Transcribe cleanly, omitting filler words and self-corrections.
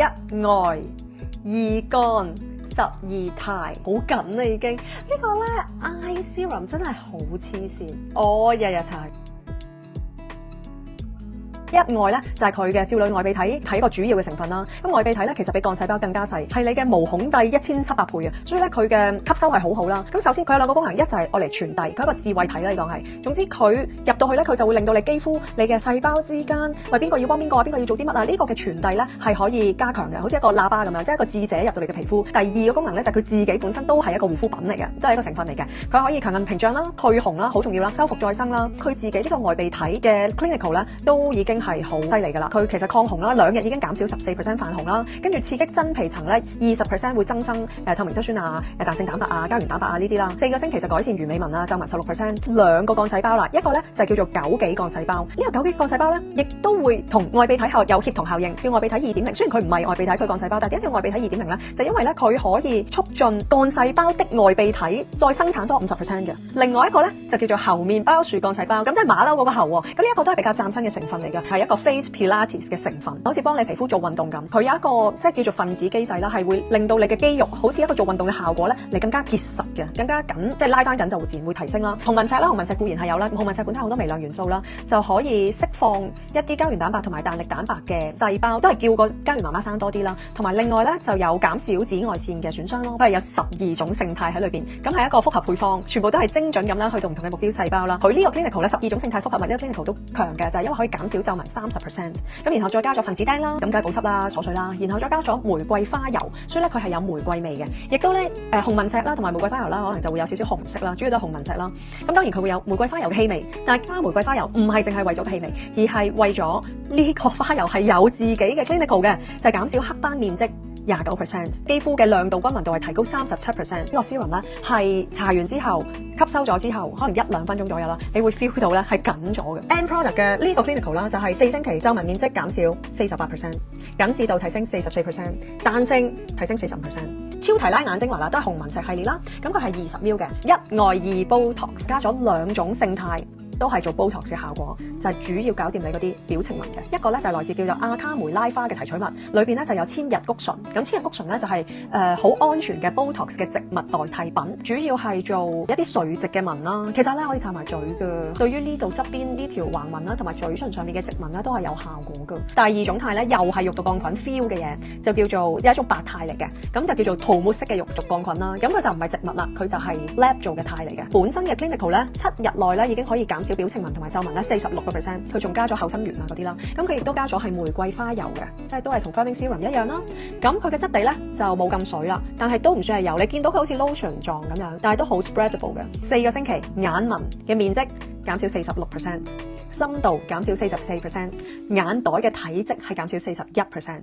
外二乾12肽，好緊啦已經。呢個咧 Eye Serum 真係好黐線，我日日搽。一外咧就係佢嘅少女外鼻體係一個主要嘅成分啦。咁外鼻體咧其實比幹細胞更加細，係你嘅毛孔第1700倍啊，所以咧佢嘅吸收係好好啦。咁首先佢有兩個功能，一就係愛嚟傳遞，佢係一個智慧體啦，你當係。總之佢入到去咧，佢就會令到你肌膚、你嘅細胞之間，喂邊個要幫邊個啊，邊個要做啲乜啊？呢個嘅傳遞咧係可以加強嘅，好似一個喇叭咁樣，即係一個智者入到你嘅皮膚。第二個功能咧就係佢自己本身都係一個護膚品嚟嘅，都係一個成分嚟嘅。佢可以強韌屏障啦、退紅啦，好重要啦、修復再生啦。佢自己呢個外鼻體嘅 clinical 咧都已經係好犀利㗎啦。佢其實抗紅啦，2日已經減少14%泛紅啦，跟住刺激真皮層咧20%會增生透明質酸啊、彈性蛋白啊、膠原蛋白啊呢啲啦。4個星期就改善魚尾紋啦、皺紋16%。2個幹細胞啦，一個咧就叫做枸杞幹細胞。呢個枸杞幹細胞咧，亦都會同外鼻體有協同效應，叫外鼻體2.0。雖然佢唔係外鼻體，佢幹細胞，但係點解叫外鼻體2.0咧？就因為咧佢可以促進幹細胞的外鼻體再生產多50%嘅。另外一個咧就叫做猴面包樹幹細胞，咁即係馬騮嗰個猴喎。咁呢一個都係比較嶄新嘅成分嚟嘅，係一個 face Pilates 嘅成分，好似幫你皮膚做運動咁。佢有一個即係叫做分子機制啦，係會令到你嘅肌肉好似一個做運動嘅效果咧，嚟更加結實嘅，更加緊，即係拉翻緊就會自然會提升啦。紅紋石啦，紅紋石固然係有啦，紅紋石本身好多微量元素啦，就可以釋放一啲膠原蛋白同埋彈力蛋白嘅細胞，都係叫個膠原媽媽生多啲啦。同埋另外咧就有減少紫外線嘅損傷咯。佢係有12種勝肽喺裏邊，咁係一個複合配方，全部都係精準咁啦，去到唔同嘅目標細胞啦。佢呢個 clinical 咧12種勝肽複合物呢個 clinical 都強嘅，就係因為可以減少皺紋30%。咁然後再加咗分子釘啦，咁梗係保濕啦、鎖水啦，然後再加咗玫瑰花油，所以咧佢係有玫瑰味嘅，亦都咧紅紋石啦同埋玫瑰花油啦，可能就會有少少紅色啦，主要都係紅紋石啦。咁當然佢會有玫瑰花油嘅氣味，但係加玫瑰花油唔係淨係為咗氣味，而係為咗呢個花油係有自己嘅 clinical 嘅，就係減少黑斑面積29%，肌膚嘅亮度均勻度係提高37%。呢個 serum 咧係搽完之後吸收咗之後，可能1-2分鐘左右啦，你會 feel 到咧係緊咗嘅。End product 嘅呢個 clinical 啦，就係4星期皺紋面積減少48%，緊緻度提升44%，彈性提升45%。超提拉眼精華啦，都係紅紋石系列啦，咁佢係20ml嘅，一外二 Botox 加咗2種勝肽。都係做 Botox 嘅效果，就係主要搞掂你嗰啲表情紋嘅。一個咧就係來自叫做阿卡梅拉花嘅提取物，裏邊咧就有千日菊醇。咁千日菊醇咧就係好安全嘅 Botox 嘅植物代替品，主要係做一啲垂直嘅紋啦。其實咧可以搽埋嘴嘅，對於呢度側邊呢條橫紋啦，同埋嘴唇上面嘅直紋咧都係有效果嘅。第二種肽咧又係肉毒桿菌 feel 嘅嘢，就叫做有一種白肽嚟嘅，咁就叫做塗抹式嘅肉毒桿菌啦。咁佢就唔係植物啦，佢就係 lab 做嘅肽嚟嘅。本身嘅 clinical 咧7日內咧已經可以減少表情紋同埋皺紋咧46%，佢仲加咗厚心圓啊嗰啲啦，咁佢亦都加咗係玫瑰花油嘅，即係都係同 Firming Serum 一樣啦。咁佢嘅質地咧就冇咁水啦，但係都唔算係油，你見到佢好似 lotion 狀咁樣，但係都好 spreadable 嘅。4個星期眼紋嘅面積減少46%，深度減少44%，眼袋嘅體積係減少41%。